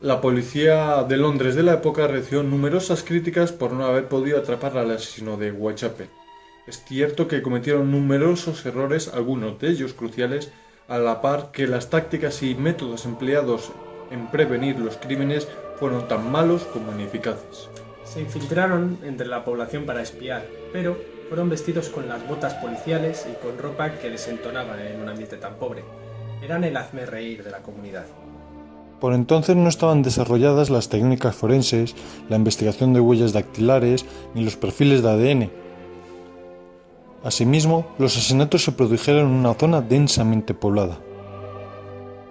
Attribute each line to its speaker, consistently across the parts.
Speaker 1: La policía de Londres de la época recibió numerosas críticas por no haber podido atrapar al asesino de Whitechapel. Es cierto que cometieron numerosos errores, algunos de ellos cruciales, a la par que las tácticas y métodos empleados en prevenir los crímenes fueron tan malos como ineficaces.
Speaker 2: Se infiltraron entre la población para espiar, pero fueron vestidos con las botas policiales y con ropa que desentonaba en un ambiente tan pobre. Eran el hazmerreír de la comunidad.
Speaker 1: Por entonces no estaban desarrolladas las técnicas forenses, la investigación de huellas dactilares ni los perfiles de ADN. Asimismo, los asesinatos se produjeron en una zona densamente poblada.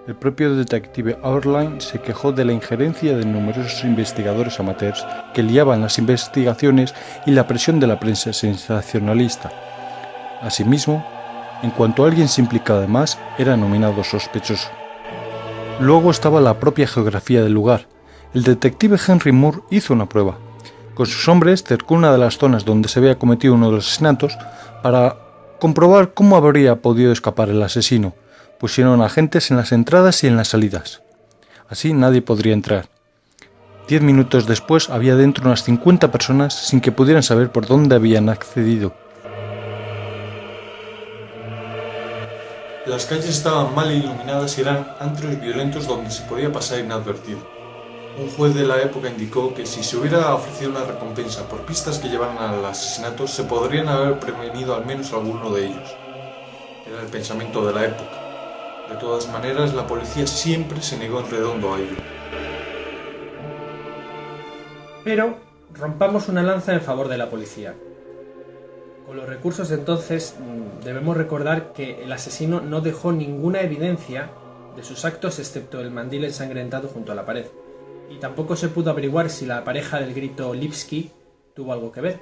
Speaker 1: El propio detective Orline se quejó de la injerencia de numerosos investigadores amateurs que liaban las investigaciones y la presión de la prensa sensacionalista. Asimismo, en cuanto alguien se implicaba más, era nominado sospechoso. Luego estaba la propia geografía del lugar. El detective Henry Moore hizo una prueba. Con sus hombres cercó una de las zonas donde se había cometido uno de los asesinatos para comprobar cómo habría podido escapar el asesino. Pusieron agentes en las entradas y en las salidas. Así nadie podría entrar. 10 minutos después había dentro unas 50 personas sin que pudieran saber por dónde habían accedido. Las calles estaban mal iluminadas y eran antros violentos donde se podía pasar inadvertido. Un juez de la época indicó que si se hubiera ofrecido una recompensa por pistas que llevaran al asesinato, se podrían haber prevenido al menos alguno de ellos. Era el pensamiento de la época. De todas maneras, la policía siempre se negó en redondo a ello.
Speaker 2: Pero rompamos una lanza en favor de la policía. Con los recursos de entonces, debemos recordar que el asesino no dejó ninguna evidencia de sus actos excepto el mandil ensangrentado junto a la pared. Y tampoco se pudo averiguar si la pareja del grito Lipski tuvo algo que ver.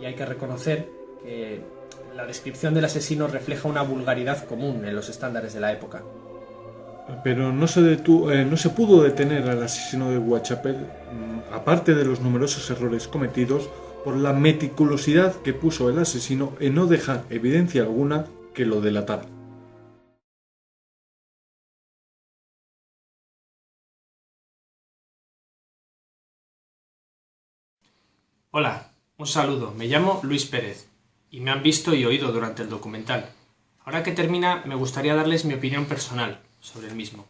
Speaker 2: Y hay que reconocer que la descripción del asesino refleja una vulgaridad común en los estándares de la época.
Speaker 1: Pero no se pudo detener al asesino de Whitechapel, aparte de los numerosos errores cometidos, por la meticulosidad que puso el asesino en no dejar evidencia alguna que lo delatara.
Speaker 2: Hola, un saludo, me llamo Luis Pérez y me han visto y oído durante el documental. Ahora que termina, me gustaría darles mi opinión personal sobre el mismo.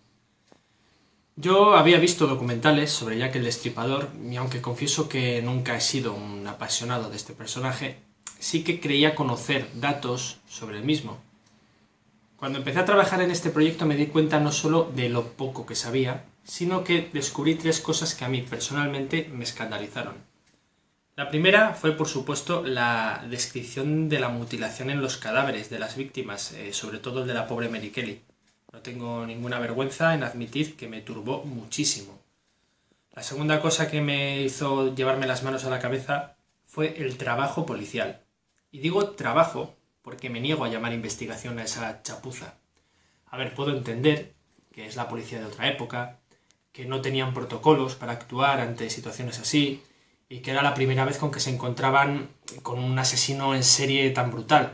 Speaker 2: Yo había visto documentales sobre Jack el Destripador y aunque confieso que nunca he sido un apasionado de este personaje, sí que creía conocer datos sobre el mismo. Cuando empecé a trabajar en este proyecto me di cuenta no solo de lo poco que sabía, sino que descubrí 3 cosas que a mí personalmente me escandalizaron. La primera fue, por supuesto, la descripción de la mutilación en los cadáveres de las víctimas, sobre todo el de la pobre Mary Kelly. No tengo ninguna vergüenza en admitir que me turbó muchísimo. La segunda cosa que me hizo llevarme las manos a la cabeza fue el trabajo policial. Y digo trabajo porque me niego a llamar investigación a esa chapuza. A ver, puedo entender que es la policía de otra época, que no tenían protocolos para actuar ante situaciones así, y que era la primera vez con que se encontraban con un asesino en serie tan brutal.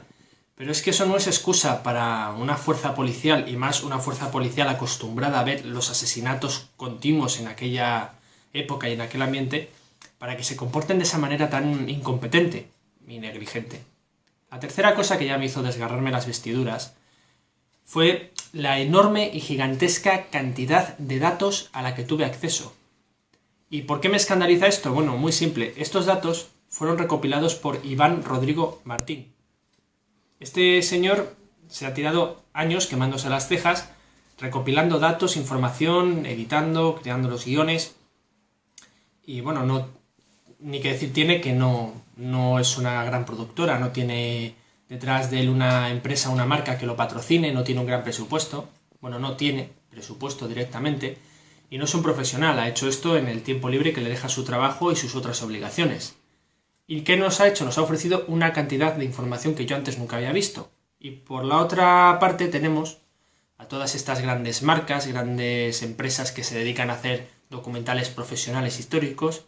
Speaker 2: Pero es que eso no es excusa para una fuerza policial, y más una fuerza policial acostumbrada a ver los asesinatos continuos en aquella época y en aquel ambiente, para que se comporten de esa manera tan incompetente y negligente. La tercera cosa que ya me hizo desgarrarme las vestiduras fue la enorme y gigantesca cantidad de datos a la que tuve acceso. ¿Y por qué me escandaliza esto? Bueno, muy simple. Estos datos fueron recopilados por Iván Rodrigo Martín. Este señor se ha tirado años quemándose las cejas, recopilando datos, información, editando, creando los guiones. Y bueno, ni que decir tiene que no es una gran productora, no tiene detrás de él una empresa, una marca que lo patrocine, no tiene un gran presupuesto. Bueno, no tiene presupuesto directamente. Y no es un profesional, ha hecho esto en el tiempo libre que le deja su trabajo y sus otras obligaciones. ¿Y qué nos ha hecho? Nos ha ofrecido una cantidad de información que yo antes nunca había visto. Y por la otra parte tenemos a todas estas grandes marcas, grandes empresas que se dedican a hacer documentales profesionales históricos,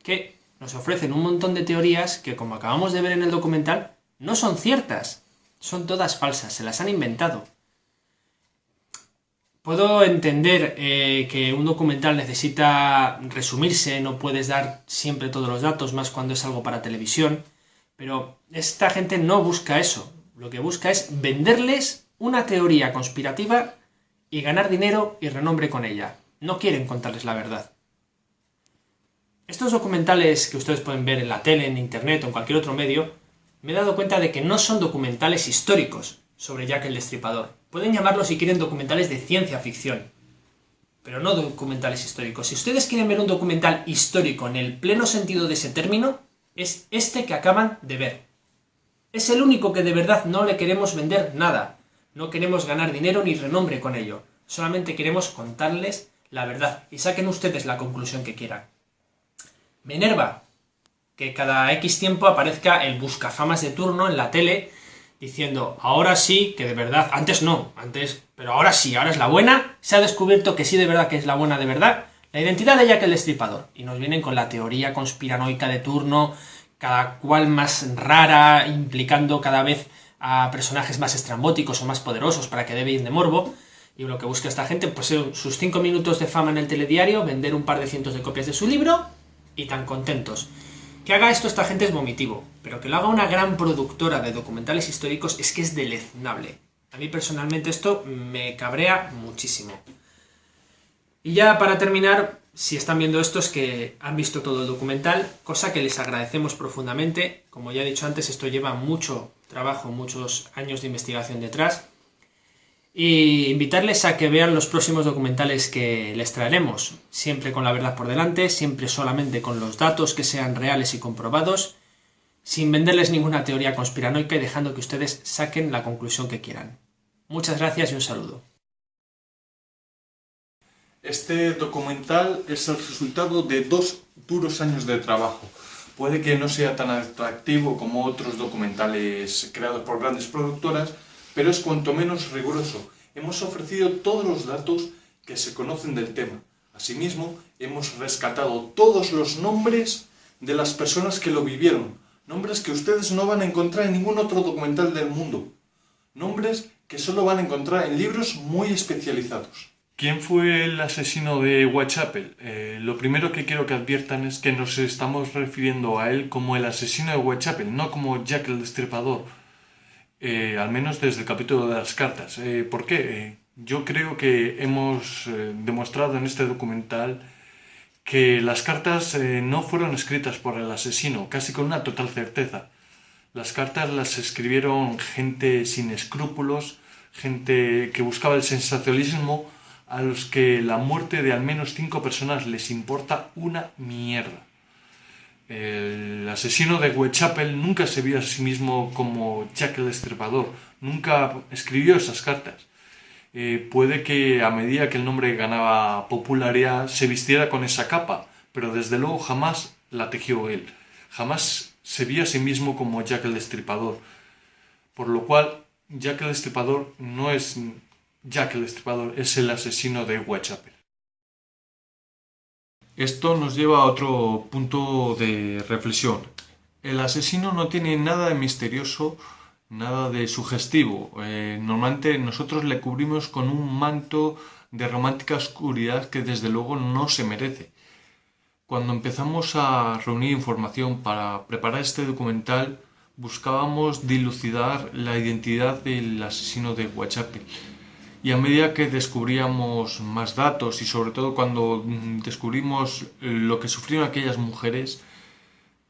Speaker 2: que nos ofrecen un montón de teorías que, como acabamos de ver en el documental, no son ciertas. Son todas falsas, se las han inventado. Puedo entender que un documental necesita resumirse, no puedes dar siempre todos los datos, más cuando es algo para televisión, pero esta gente no busca eso. Lo que busca es venderles una teoría conspirativa y ganar dinero y renombre con ella. No quieren contarles la verdad. Estos documentales que ustedes pueden ver en la tele, en internet o en cualquier otro medio, me he dado cuenta de que no son documentales históricos sobre Jack el Destripador. Pueden llamarlos si quieren documentales de ciencia ficción, pero no documentales históricos. Si ustedes quieren ver un documental histórico en el pleno sentido de ese término, es este que acaban de ver. Es el único que de verdad no le queremos vender nada. No queremos ganar dinero ni renombre con ello. Solamente queremos contarles la verdad y saquen ustedes la conclusión que quieran. Me enerva que cada X tiempo aparezca el buscafamas de turno en la tele diciendo, ahora sí, que de verdad, antes no, pero ahora sí, ahora es la buena, se ha descubierto que sí de verdad que es la buena de verdad, la identidad de Jack el Destripador. Y nos vienen con la teoría conspiranoica de turno, cada cual más rara, implicando cada vez a personajes más estrambóticos o más poderosos para que dé bien de morbo. Y lo que busca esta gente, pues sus 5 minutos de fama en el telediario, vender un par de cientos de copias de su libro y tan contentos. Que haga esto esta gente es vomitivo, pero que lo haga una gran productora de documentales históricos es que es deleznable. A mí personalmente esto me cabrea muchísimo. Y ya para terminar, si están viendo esto es que han visto todo el documental, cosa que les agradecemos profundamente. Como ya he dicho antes, esto lleva mucho trabajo, muchos años de investigación detrás. Y invitarles a que vean los próximos documentales que les traeremos, siempre con la verdad por delante, siempre solamente con los datos que sean reales y comprobados, sin venderles ninguna teoría conspiranoica y dejando que ustedes saquen la conclusión que quieran. Muchas gracias y un saludo.
Speaker 1: Este documental es el resultado de 2 duros años de trabajo. Puede que no sea tan atractivo como otros documentales creados por grandes productoras, pero es cuanto menos riguroso. Hemos ofrecido todos los datos que se conocen del tema. Asimismo, hemos rescatado todos los nombres de las personas que lo vivieron. Nombres que ustedes no van a encontrar en ningún otro documental del mundo. Nombres que solo van a encontrar en libros muy especializados. ¿Quién fue el asesino de Whitechapel? Lo primero que quiero que adviertan es que nos estamos refiriendo a él como el asesino de Whitechapel, no como Jack el Destripador. Al menos desde el capítulo de las cartas. ¿Por qué? Yo creo que hemos demostrado en este documental que las cartas no fueron escritas por el asesino, casi con una total certeza. Las cartas las escribieron gente sin escrúpulos, gente que buscaba el sensacionalismo, a los que la muerte de al menos 5 personas les importa una mierda. El asesino de Whitechapel nunca se vio a sí mismo como Jack el Destripador, nunca escribió esas cartas. Puede que a medida que el nombre ganaba popularidad se vistiera con esa capa, pero desde luego jamás la tejió él. Jamás se vio a sí mismo como Jack el Destripador. Por lo cual, Jack el Destripador no es Jack el Destripador, es el asesino de Whitechapel. Esto nos lleva a otro punto de reflexión. El asesino no tiene nada de misterioso, nada de sugestivo. Normalmente nosotros le cubrimos con un manto de romántica oscuridad que desde luego no se merece. Cuando empezamos a reunir información para preparar este documental, buscábamos dilucidar la identidad del asesino de Whitechapel. Y a medida que descubríamos más datos y sobre todo cuando descubrimos lo que sufrieron aquellas mujeres,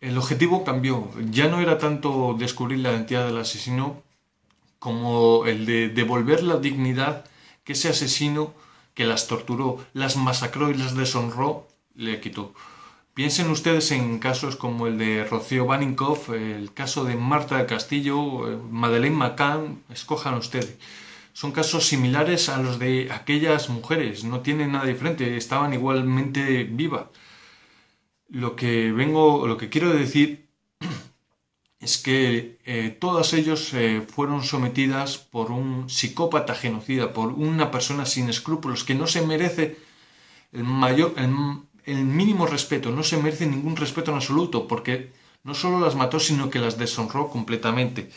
Speaker 1: el objetivo cambió. Ya no era tanto descubrir la identidad del asesino como el de devolver la dignidad que ese asesino que las torturó, las masacró y las deshonró, le quitó. Piensen ustedes en casos como el de Rocío Baninkoff, el caso de Marta del Castillo, Madeleine McCann, escojan ustedes. Son casos similares a los de aquellas mujeres, no tienen nada diferente, estaban igualmente vivas. Lo que quiero decir es que todas ellos fueron sometidas por un psicópata genocida, por una persona sin escrúpulos que no se merece el mínimo respeto, no se merece ningún respeto en absoluto, porque no solo las mató, sino que las deshonró completamente.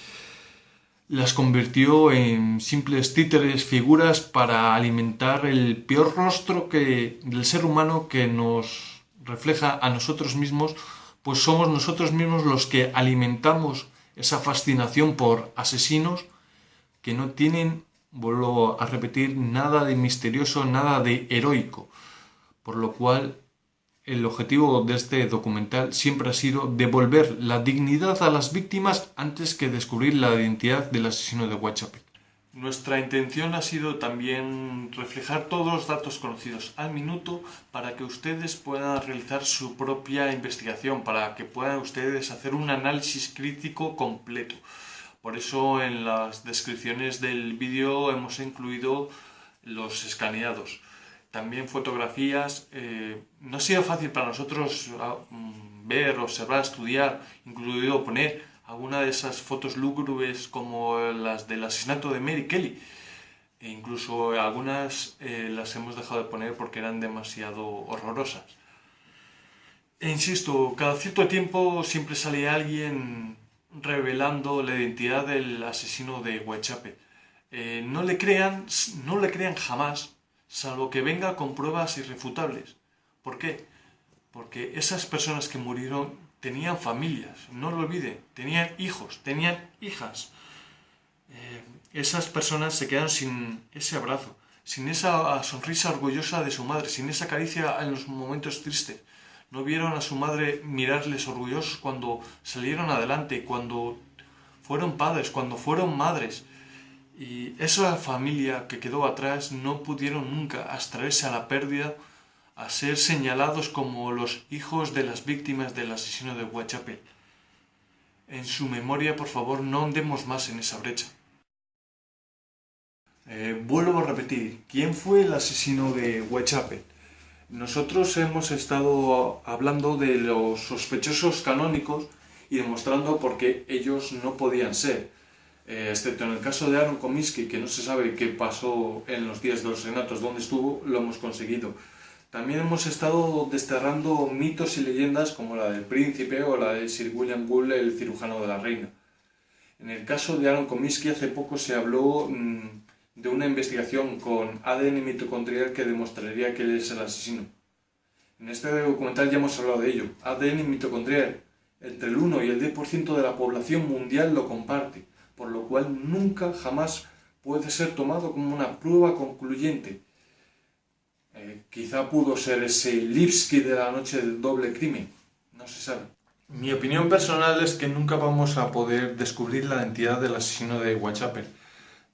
Speaker 1: las convirtió en simples títeres, figuras para alimentar el peor rostro del ser humano que nos refleja a nosotros mismos, pues somos nosotros mismos los que alimentamos esa fascinación por asesinos que no tienen, vuelvo a repetir, nada de misterioso, nada de heroico, por lo cual el objetivo de este documental siempre ha sido devolver la dignidad a las víctimas antes que descubrir la identidad del asesino de Whitechapel. Nuestra intención ha sido también reflejar todos los datos conocidos al minuto para que ustedes puedan realizar su propia investigación, para que puedan ustedes hacer un análisis crítico completo. Por eso en las descripciones del vídeo hemos incluido los escaneados. También fotografías. No ha sido fácil para nosotros ver, observar, estudiar, incluido poner alguna de esas fotos lúgubres como las del asesinato de Mary Kelly. E incluso algunas las hemos dejado de poner porque eran demasiado horrorosas. E insisto, cada cierto tiempo siempre sale alguien revelando la identidad del asesino de Whitechapel. No le crean jamás, salvo que venga con pruebas irrefutables. ¿Por qué? Porque esas personas que murieron tenían familias, no lo olviden, tenían hijos, tenían hijas. Esas personas se quedan sin ese abrazo, sin esa sonrisa orgullosa de su madre, sin esa caricia en los momentos tristes. No vieron a su madre mirarles orgullosos cuando salieron adelante, cuando fueron padres, cuando fueron madres. Y esa familia que quedó atrás no pudieron nunca abstraerse a la pérdida, a ser señalados como los hijos de las víctimas del asesino de Whitechapel. En su memoria, por favor, no andemos más en esa brecha. Vuelvo a repetir, ¿quién fue el asesino de Whitechapel? Nosotros hemos estado hablando de los sospechosos canónicos y demostrando por qué ellos no podían ser. Excepto en el caso de Aaron Comiskey, que no se sabe qué pasó en los días de los senatos, dónde estuvo, lo hemos conseguido. También hemos estado desterrando mitos y leyendas como la del príncipe o la de Sir William Gould, el cirujano de la reina. En el caso de Aaron Comiskey, hace poco se habló de una investigación con ADN mitocondrial que demostraría que él es el asesino. En este documental ya hemos hablado de ello. ADN mitocondrial, entre el 1 y el 10% de la población mundial lo comparte, por lo cual nunca jamás puede ser tomado como una prueba concluyente. Quizá pudo ser ese Lipski de la noche del doble crimen, no se sabe. Mi opinión personal es que nunca vamos a poder descubrir la identidad del asesino de Whitechapel.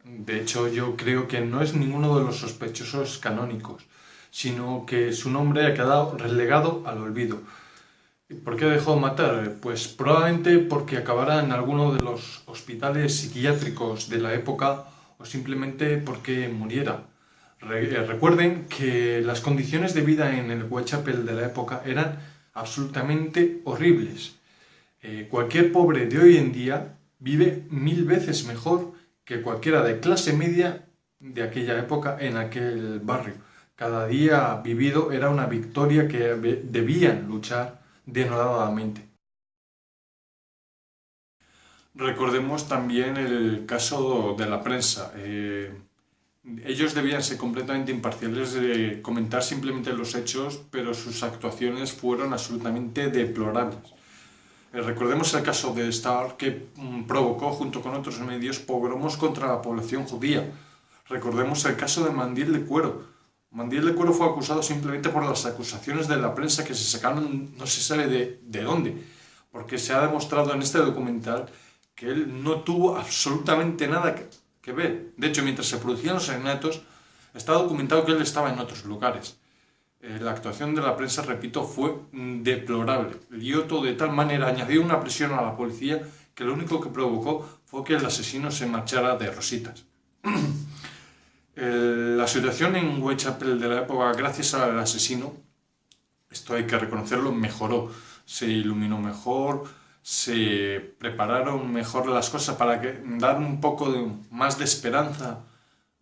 Speaker 1: De hecho, yo creo que no es ninguno de los sospechosos canónicos, sino que su nombre ha quedado relegado al olvido. ¿Por qué dejó de matar? Pues probablemente porque acabará en alguno de los hospitales psiquiátricos de la época o simplemente porque muriera. Recuerden que las condiciones de vida en el Whitechapel de la época eran absolutamente horribles. Cualquier pobre de hoy en día vive 1000 veces mejor que cualquiera de clase media de aquella época en aquel barrio. Cada día vivido era una victoria que debían luchar denodadamente. Recordemos también el caso de la prensa. Ellos debían ser completamente imparciales de comentar simplemente los hechos, pero sus actuaciones fueron absolutamente deplorables. Recordemos el caso de Star, que provocó, junto con otros medios, pogromos contra la población judía. Recordemos el caso de Mandiel de Cuero. Mandiel de Cuero fue acusado simplemente por las acusaciones de la prensa que se sacaron no se sabe de dónde, porque se ha demostrado en este documental que él no tuvo absolutamente nada que ver. De hecho, mientras se producían los asesinatos, está documentado que él estaba en otros lugares. La actuación de la prensa, repito, fue deplorable. Lioto de tal manera añadió una presión a la policía que lo único que provocó fue que el asesino se marchara de rositas. La situación en Whitechapel de la época, gracias al asesino, esto hay que reconocerlo, mejoró. Se iluminó mejor, se prepararon mejor las cosas para dar un poco más de esperanza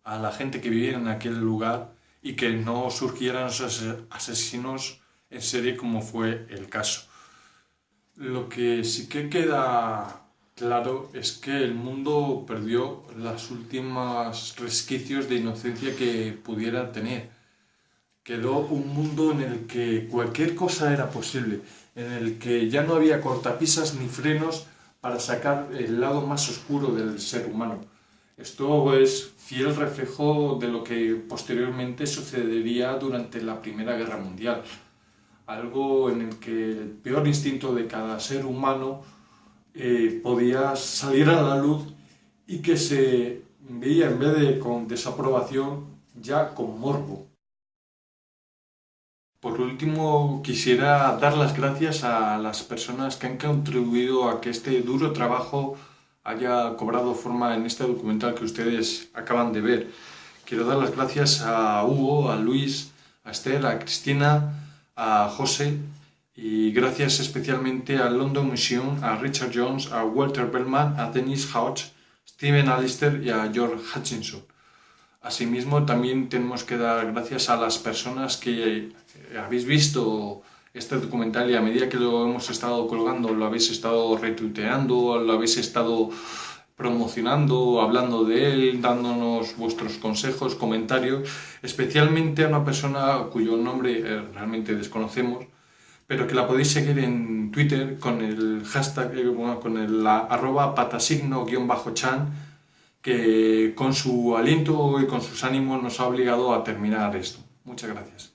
Speaker 1: a la gente que vivía en aquel lugar y que no surgieran esos asesinos en serie como fue el caso. Lo que sí que queda Claro, es que el mundo perdió los últimos resquicios de inocencia que pudiera tener. Quedó un mundo en el que cualquier cosa era posible, en el que ya no había cortapisas ni frenos para sacar el lado más oscuro del ser humano. Esto es fiel reflejo de lo que posteriormente sucedería durante la Primera Guerra Mundial, algo en el que el peor instinto de cada ser humano podía salir a la luz y que se veía en vez de con desaprobación ya con morbo. Por último, quisiera dar las gracias a las personas que han contribuido a que este duro trabajo haya cobrado forma en este documental que ustedes acaban de ver. Quiero dar las gracias a Hugo, a Luis, a Esther, a Cristina, a José y gracias especialmente al London Museum, a Richard Jones, a Walter Bellman, a Dennis Hodge, Stephen Alistair y a George Hutchinson. Asimismo, también tenemos que dar gracias a las personas que habéis visto este documental y a medida que lo hemos estado colgando, lo habéis estado retuiteando, lo habéis estado promocionando, hablando de él, dándonos vuestros consejos, comentarios, especialmente a una persona cuyo nombre realmente desconocemos, pero que la podéis seguir en Twitter con el hashtag, con el @patasigno_chan, que con su aliento y con sus ánimos nos ha obligado a terminar esto. Muchas gracias.